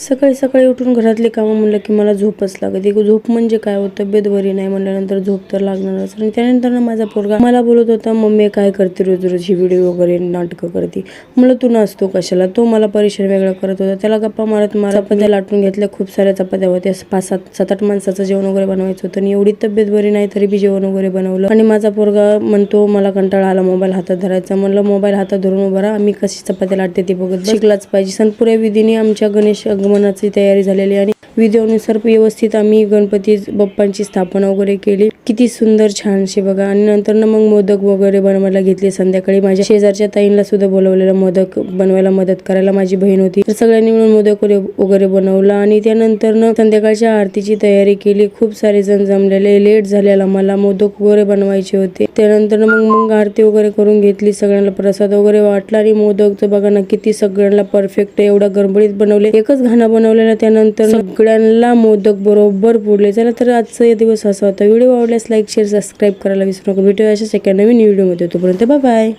सकाळी सकाळी उठून घरातली कामं म्हणलं की मला झोपच लागते. झोप म्हणजे काय होतं, तब्येत बरी नाही म्हणल्यानंतर झोप तर लागणारच. आणि त्यानंतर माझा पोरगा मला बोलत होता, मम्मी काय करते रोज रोज ही व्हिडिओ वगैरे नाटकं करते. म्हणलं तू नाचतो कशाला. तो मला परेशान वेगळा करत होता. त्याला गप्पा मारत चपात्या लाटून घेतल्या. खूप साऱ्या चपात्या होत्या. 5-7 माणसाचं जेवण वगैरे बनवायचं होतं आणि एवढी तब्येत बरी नाही तरी बी जेवण वगैरे बनवलं. आणि माझा पोरगा म्हणतो मला कंटाळा आला मोबाईल हातात धरायचा. म्हणलं मोबाईल हातात धरून उभा राहा, आम्ही कशी चपात्या लाटते ते बघत शिकलाच पाहिजे. सणपुऱ्या विधीने आमच्या गणेश आगमनाची तयारी झालेली आणि विधीनुसार व्यवस्थित आम्ही गणपती बाप्पांची स्थापना वगैरे केली. किती सुंदर छानशी बघा. आणि नंतर मग मोदक वगैरे बनवायला घेतले. संध्याकाळी माझ्या शेजारच्या ताईंना सुद्धा बोलवलेलं मोदक बनवायला मदत करायला. माझी बहीण होती तर सगळ्यांनी मिळून मोदक वगैरे बनवला. आणि त्यानंतर संध्याकाळच्या आरतीची तयारी केली. खूप सारे जण जमलेले. लेट झालेला, मला मोदक वगैरे बनवायचे होते. त्यानंतर मग आरती वगैरे करून घेतली. सगळ्यांना प्रसाद वगैरे वाटला. आणि मोदकचं बघा ना किती सगळ्यांना परफेक्ट एवढा गडबडीत बनवले. एकच घाणा बनवलेला. त्यानंतर सगळ्यांना मोदक बरोबर पुरले. चला तर आजचा दिवस असा होता. व्हिडिओ आवडल्यास लाईक शेअर सबस्क्राईब करायला विसरू नका. भेटूया अशाच एका नवीन व्हिडिओमध्ये. तोपर्यंत बाय बाय.